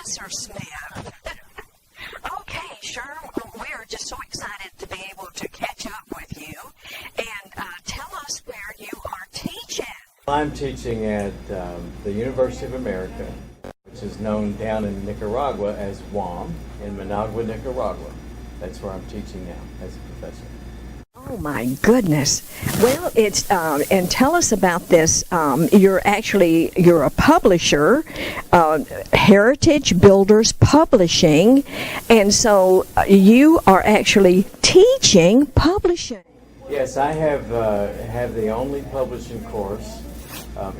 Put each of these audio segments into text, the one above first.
Professor Smith. Okay, Sherm, we are just so excited to be able to catch up with you. And tell us where you are teaching. I'm teaching at the University of America, which is known down in Nicaragua as WAM, in Managua, Nicaragua. That's where I'm teaching now as a professor. Oh my goodness! Well, it's and tell us about this. You're a publisher, Heritage Builders Publishing, and so you are actually teaching publishing. Yes, I have the only publishing course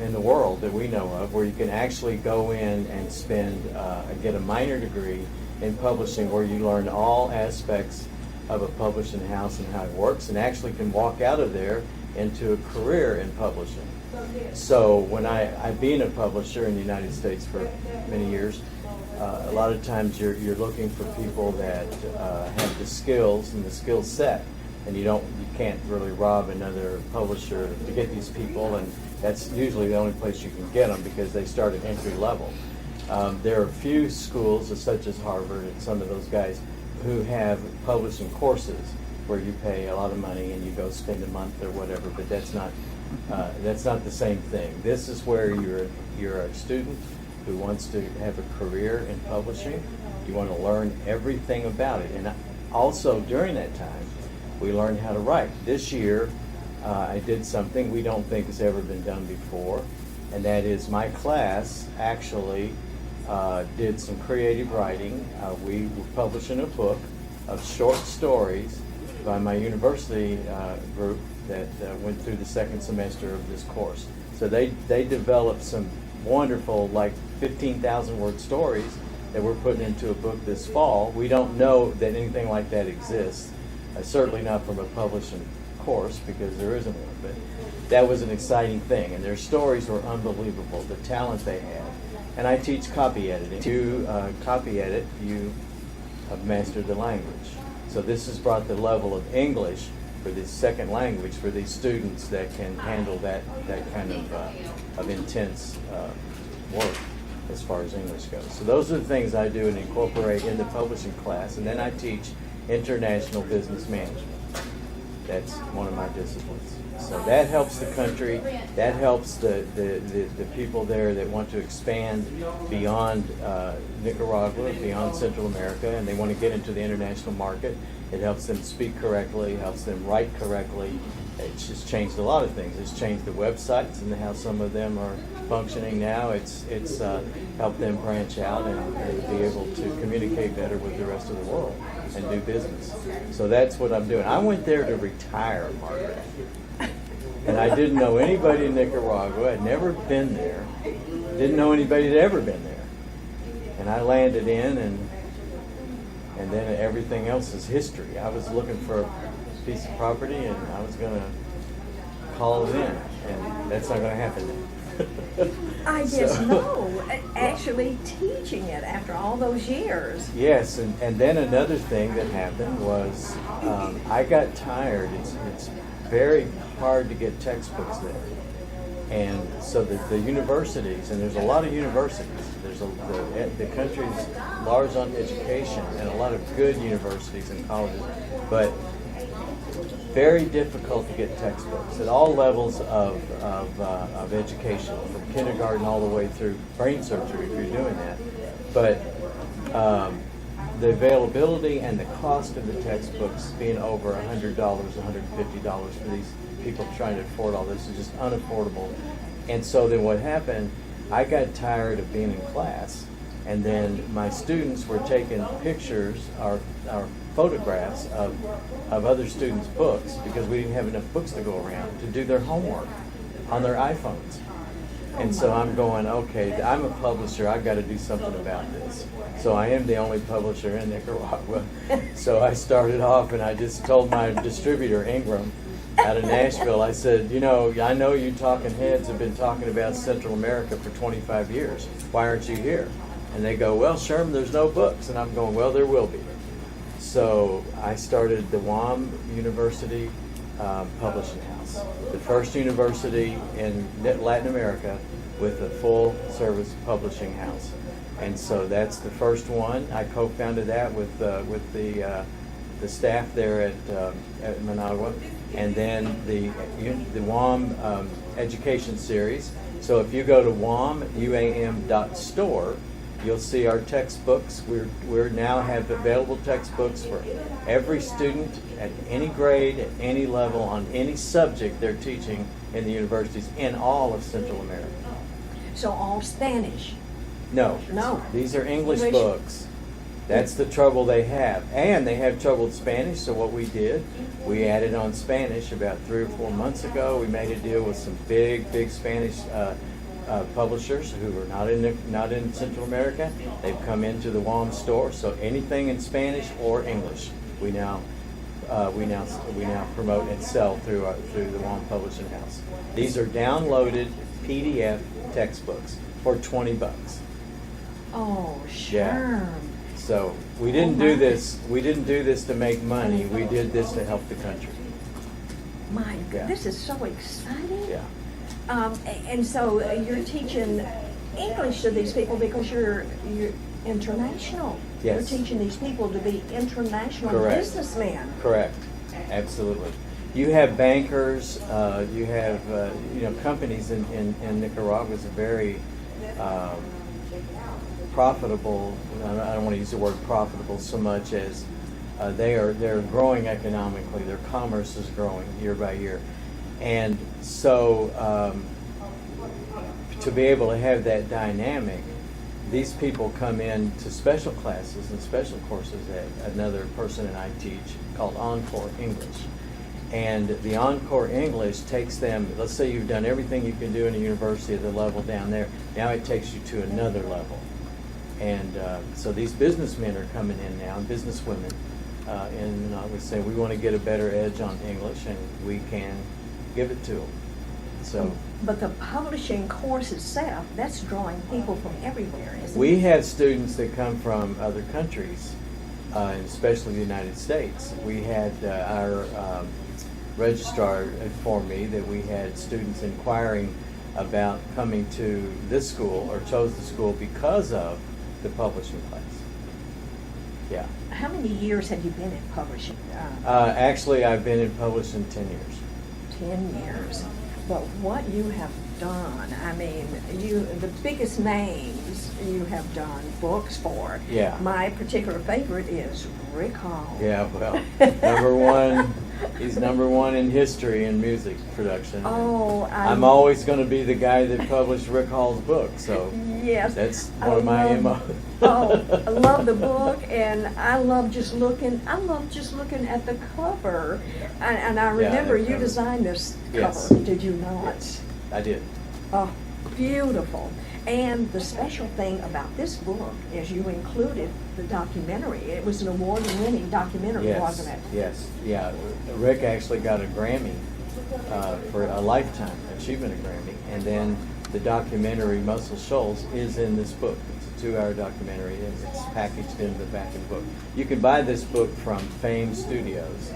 in the world that we know of where you can actually go in and get a minor degree in publishing, where you learn all aspects of a publishing house and how it works, and actually can walk out of there into a career in publishing. So when I've been a publisher in the United States for many years, a lot of times you're looking for people that have the skills and the skill set, and you can't really rob another publisher to get these people, and that's usually the only place you can get them because they start at entry level. There are a few schools, such as Harvard and some of those guys, who have publishing courses where you pay a lot of money and you go spend a month or whatever, but that's not the same thing. This is where you're a student who wants to have a career in publishing. You want to learn everything about it, and also during that time, we learned how to write. This year, I did something we don't think has ever been done before, and that is my class actually did some creative writing. We were publishing a book of short stories by my university group that went through the second semester of this course. So they developed some wonderful, like 15,000 word stories that we're putting into a book this fall. We don't know that anything like that exists, certainly not from a publishing course, because there isn't one, but that was an exciting thing, and their stories were unbelievable, the talent they had. And I teach copy editing. To copy edit, you have mastered the language. So this has brought the level of English for this second language for these students that can handle that kind of intense work as far as English goes. So those are the things I do and incorporate in the publishing class. And then I teach international business management. That's one of my disciplines. So that helps the country, that helps the people there that want to expand beyond Nicaragua, beyond Central America, and they want to get into the international market. It helps them speak correctly, helps them write correctly. It's just changed a lot of things. It's changed the websites and how some of them are functioning now. It's helped them branch out and be able to communicate better with the rest of the world and do business. So that's what I'm doing. I went there to retire, Margaret. And I didn't know anybody in Nicaragua. I'd never been there. Didn't know anybody that had ever been there. And I landed in, and then everything else is history. I was looking for a piece of property, and I was going to call it in. And that's not going to happen now. I guess no. Actually teaching it after all those years. Yes, and then another thing that happened was I got tired. It's very hard to get textbooks there. And so the universities, and there's a lot of universities, the country's large on education and a lot of good universities and colleges, but very difficult to get textbooks at all levels of education, from kindergarten all the way through brain surgery if you're doing that. But the availability and the cost of the textbooks being over $100, $150 for these people trying to afford all this is just unaffordable. And so then what happened, I got tired of being in class, and then my students were taking pictures or photographs of other students' books, because we didn't have enough books to go around, to do their homework on their iPhones. And so I'm going, okay, I'm a publisher, I've got to do something about this. So I am the only publisher in Nicaragua. So I started off, and I just told my distributor, Ingram, out of Nashville, I said, I know you talking heads have been talking about Central America for 25 years. Why aren't you here? And they go, well, Sherm, there's no books. And I'm going, well, there will be. So I started the WAM University Publishing House, the first university in Latin America with a full-service publishing house. And so that's the first one. I co-founded that with the staff there at Managua, and then the WAM education series. So if you go to uam.store, you'll see our textbooks. We now have available textbooks for every student at any grade, at any level, on any subject they're teaching in the universities in all of Central America. So all Spanish? No. No. These are English books. That's the trouble they have. And they have trouble with Spanish, so what we did, we added on Spanish about 3 or 4 months ago. We made a deal with some big Spanish publishers who are not in Central America. They've come into the WAM store, so anything in Spanish or English, we now promote and sell through the WAM Publishing House. These are downloaded PDF textbooks for $20. Oh, sure. Yeah. So we didn't do this. We didn't do this to make money. We did this to help the country. My God, Yeah. this is so exciting. Yeah. And so you're teaching English to these people because you're international. Yes. You're teaching these people to be international Correct. businessmen. Correct. Absolutely. You have bankers. You have companies in Nicaragua is a very profitable. I don't want to use the word profitable so much as they're growing economically. Their commerce is growing year by year, and so to be able to have that dynamic, these people come in to special classes and special courses that another person and I teach called Encore English. And the Encore English takes them, let's say you've done everything you can do in a university at the level down there, now it takes you to another level. And so these businessmen are coming in now, and businesswomen, and we say we want to get a better edge on English, and we can give it to them. So But the publishing course itself, that's drawing people from everywhere, isn't it? we have students that come from other countries, especially the United States. We had our registrar informed me that we had students inquiring about coming to this school or chose the school because of the publishing class. Yeah. How many years have you been in publishing? Actually, I've been in publishing 10 years. 10 years. But what you have done, I mean, the biggest names you have done books for. Yeah. My particular favorite is Rick Hall. Yeah, well, number one, he's number one in history in music production. Oh, I'm always going to be the guy that published Rick Hall's book, so yes, that's one of my MO. Oh, I love the book, and I love just looking at the cover. And I remember the you cover. designed this Yes. cover, did you not? Yes, I did. Oh, beautiful. And the special thing about this book is you included the documentary. It was an award-winning documentary, Yes, wasn't it? yes, yeah. Rick actually got a Grammy for a Lifetime Achievement of Grammy, and then the documentary Muscle Shoals is in this book. It's a 2-hour documentary, and it's packaged in the back of the book. You can buy this book from Fame Studios.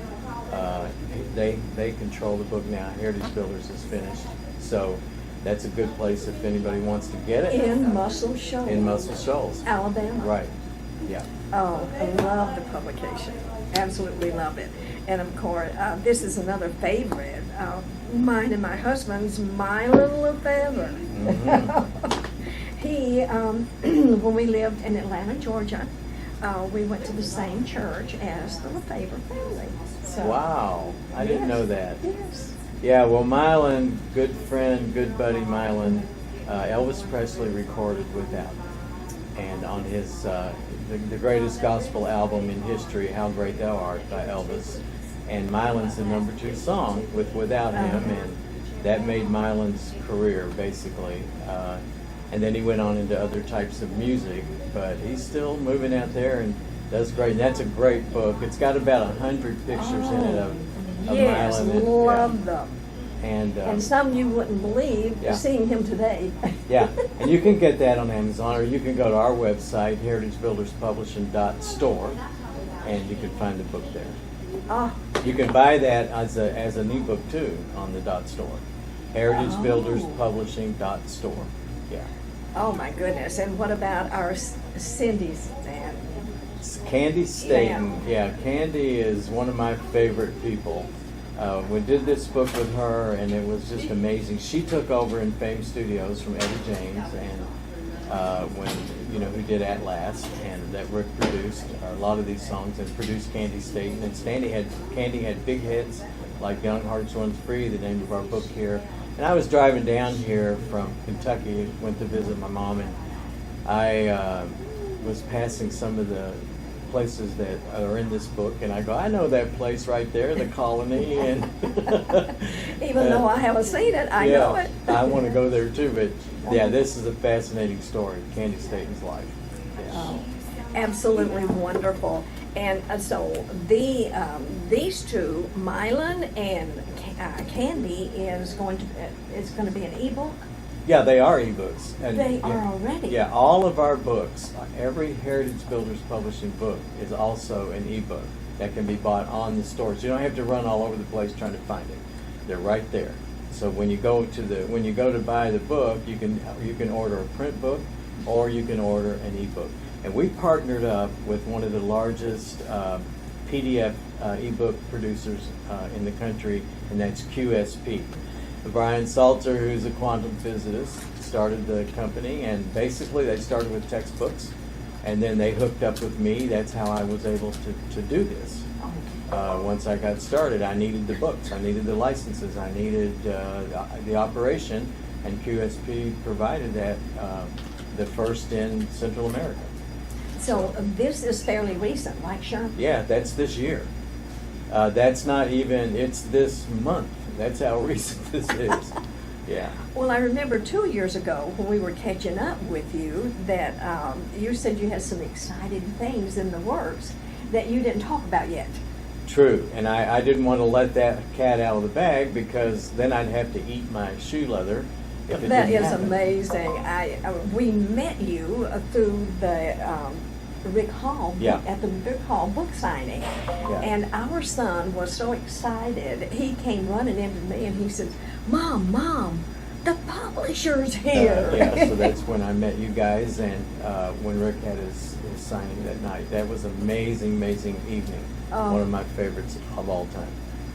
They control the book now. Heritage Builders is finished, so that's a good place if anybody wants to get it. In Muscle Shoals. In Muscle Shoals, Alabama. right? Yeah. Oh, I love the publication. Absolutely love it. And of course, this is another favorite of mine and my husband's, My Little Lefevre. He, when we lived in Atlanta, Georgia, we went to the same church as the Lefevre family. So, Wow, I didn't know that. Yes. Yeah, well, Mylan, good friend, good buddy Mylan, Elvis Presley recorded Without. And on his, the greatest gospel album in history, How Great Thou Art by Elvis. And Mylan's the number 2 song with Without him, and that made Mylan's career, basically. And then he went on into other types of music, but he's still moving out there and does great. And that's a great book. It's got about 100 pictures in it of Yes, Mylan. love them. And some you wouldn't believe, Yeah. seeing him today. yeah, and you can get that on Amazon, or you can go to our website, heritagebuilderspublishing.store, and you can find the book there. Oh, You can buy that as an ebook too on the .store, heritagebuilderspublishing.store. Yeah. Oh my goodness! And what about our Cindy's and Candy Staten. Yeah, Candy is one of my favorite people. We did this book with her, and it was just amazing. She took over in Fame Studios from Eddie James, and who did At Last, and that Rick produced a lot of these songs and produced Candy Staten. And Candy had big hits like Young Hearts Runs Free, the name of our book here. And I was driving down here from Kentucky, went to visit my mom, and I was passing some of the places that are in this book, and I go, I know that place right there, the Colony, and even though I haven't seen it, I know it. I want to go there too, but yeah, this is a fascinating story, Candy Staten's life. Yeah. Oh, absolutely wonderful. And so these two, Mylan and Candy, is going to be an ebook. Yeah, they are ebooks. And They are already. Yeah, all of our books, every Heritage Builders Publishing book is also an ebook that can be bought on the stores. You don't have to run all over the place trying to find it. They're right there. So when you go to buy the book, you can order a print book or you can order an ebook. And we partnered up with one of the largest PDF ebook producers in the country, and that's QSP. Brian Salter, who's a quantum physicist, started the company, and basically they started with textbooks, and then they hooked up with me. That's how I was able to do this. Once I got started, I needed the books, I needed the licenses, I needed the operation, and QSP provided that, the first in Central America. So this is fairly recent, like Sherm? Yeah, that's this year. That's not even, it's this month. That's how recent this is. Yeah. Well, I remember 2 years ago when we were catching up with you that you said you had some exciting things in the works that you didn't talk about yet. True, and I didn't want to let that cat out of the bag because then I'd have to eat my shoe leather. If it That didn't is happen. amazing. We met you through the Rick Hall Yeah. at the Rick Hall book signing, and our son was so excited. He came running into me and he said, "Mom, the publisher's here." Yeah, so that's when I met you guys, and when Rick had his signing that night. That was an amazing evening. Oh. One of my favorites of all time.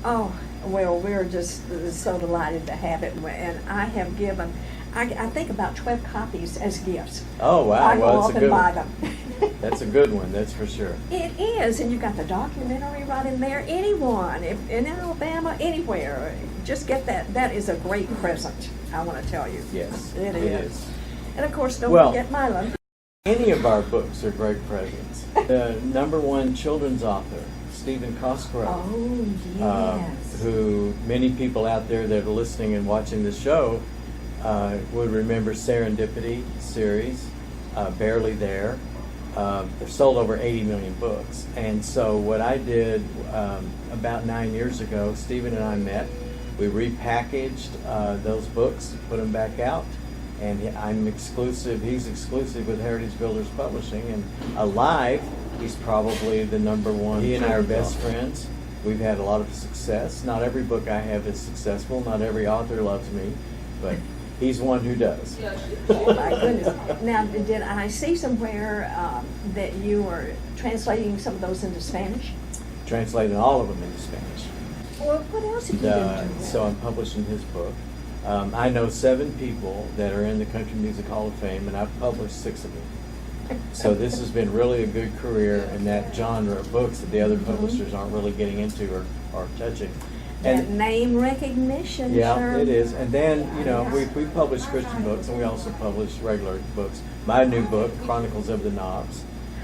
Oh, well, we're just so delighted to have it, and I have given, I think about 12 copies as gifts. Oh, wow. I go Well, off that's a and good buy one. them. That's a good one, that's for sure. It is, and you got the documentary right in there. Anyone, if in Alabama, anywhere, just get that. That is a great present, I want to tell you. Yes, It it is. is. And of course, don't Well- forget Mylan. Any of our books are great presents. The #1 children's author, Stephen Cosgrove. Oh, yes. Who many people out there that are listening and watching the show would remember Serendipity series, Barely There. They've sold over 80 million books. And so what I did about 9 years ago, Stephen and I met. We repackaged those books, put them back out. And he's exclusive with Heritage Builders Publishing. And alive, he's probably the #1. He and I are best friends. We've had a lot of success. Not every book I have is successful. Not every author loves me, but he's one who does. Oh my goodness. Now, did I see somewhere that you were translating some of those into Spanish? Translated all of them into Spanish. Well, what else have you been doing? So I'm publishing his book. I know 7 people that are in the Country Music Hall of Fame, and I've published 6 of them. So this has been really a good career in that genre of books that the other publishers aren't really getting into or touching. That name recognition, Yeah, Sherm. it is. And then, we publish Christian books, and we also publish regular books. My new book, Chronicles of the Knobs,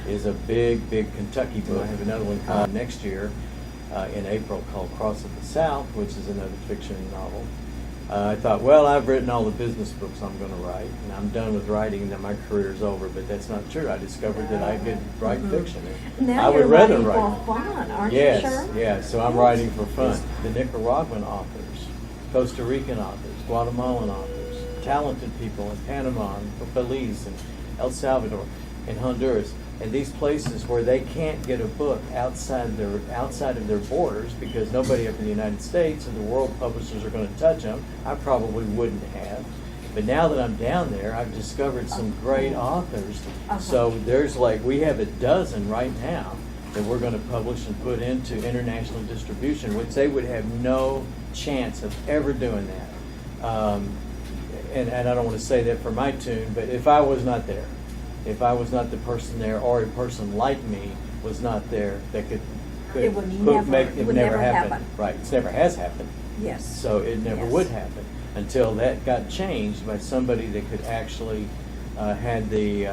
is a big Kentucky book. I have another one coming next year in April called Cross of the South, which is another fiction novel. I thought, well, I've written all the business books I'm going to write, and I'm done with writing, and then my career's over. But that's not true. I discovered that I could write fiction. And Now I would you're rather writing write. for fun, aren't Yes, you, Sherm? yeah. So I'm writing for fun. The Nicaraguan authors, Costa Rican authors, Guatemalan authors, talented people in Panama and Belize and El Salvador and Honduras, and these places where they can't get a book outside of their borders because nobody up in the United States and the world publishers are going to touch them. I probably wouldn't have. But now that I'm down there, I've discovered some great authors. Uh-huh. So there's we have a dozen right now that we're going to publish and put into international distribution, which they would have no chance of ever doing that. And I don't want to say that for my tune, but if I was not there, if I was not the person there, or a person like me was not there, that could It would never happen. Right, it never has happened. Yes. So it never Yes. would happen until that got changed by somebody that could actually had the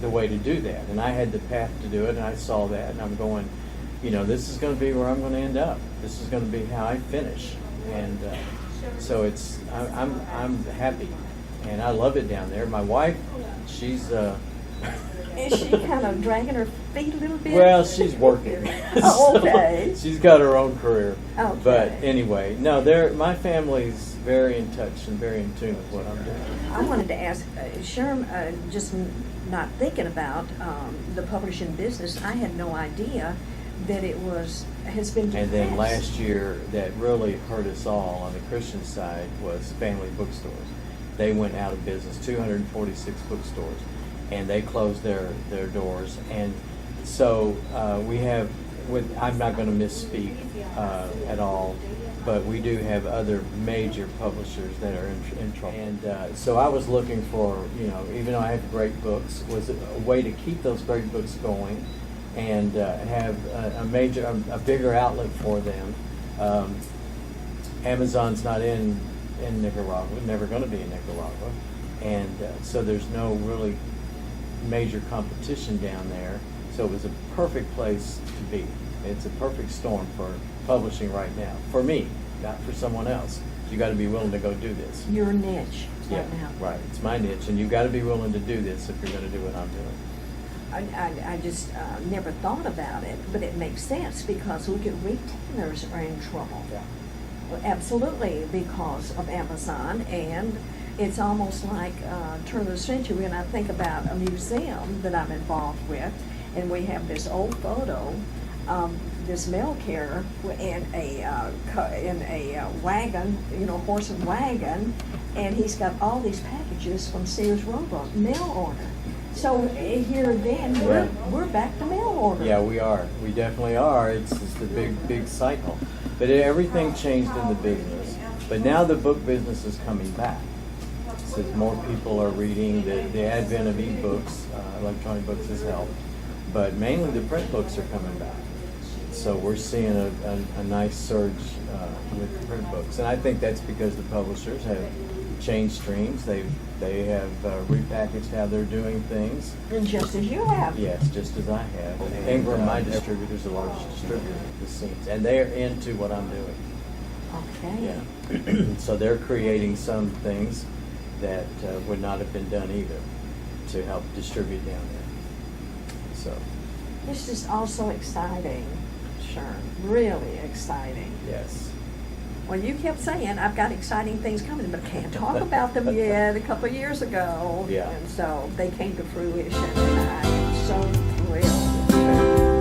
way to do that. And I had the path to do it, and I saw that, and I'm going, this is going to be where I'm going to end up. This is going to be how I finish. And so I'm happy, and I love it down there. My wife, she's Is she kind of dragging her feet a little bit? well, she's working. Oh, okay. So she's got her own career. Okay. But anyway, no, my family's very in touch and very in tune with what I'm doing. I wanted to ask, Sherm, just not thinking about the publishing business, I had no idea that has been depressed. And then last year, that really hurt us all on the Christian side was family bookstores. They went out of business, 246 bookstores, and they closed their doors. And so we have, I'm not going to misspeak at all, but we do have other major publishers that are in trouble. And so I was looking for, even though I have great books, was a way to keep those great books going and have a bigger outlet for them. Amazon's not in Nicaragua, never going to be in Nicaragua, and so there's no really major competition down there. So it was a perfect place to be. It's a perfect storm for publishing right now. For me, not for someone else. You got to be willing to go do this. Your niche right now. Right. It's my niche, and you got to be willing to do this if you're going to do what I'm doing. I just never thought about it, but it makes sense because look at retailers are in trouble. Yeah. Well, absolutely, because of Amazon, and it's almost like turn of the century when I think about a museum that I'm involved with, and we have this old photo of this mail carrier in a wagon, horse and wagon, and he's got all these packages from Sears Roebuck, mail order. So here again, we're back to mail order. Yeah, we are. We definitely are. It's just a big cycle. But everything changed in the business. But now the book business is coming back. Since more people are reading, the advent of e-books, electronic books has helped. But mainly the print books are coming back. So we're seeing a nice surge with the print books. And I think that's because the publishers have changed streams. They have repackaged how they're doing things. And just as you have. Yes, just as I have. And Ingram, my distributor, is the largest distributor at the scenes. And they're into what I'm doing. Okay. Yeah. So they're creating some things that would not have been done either to help distribute down there. So. This is also exciting, Sherm. Really exciting. Yes. Well, you kept saying, I've got exciting things coming, but I can't talk about them yet. A couple of years ago. Yeah. And so they came to fruition, and I am so thrilled.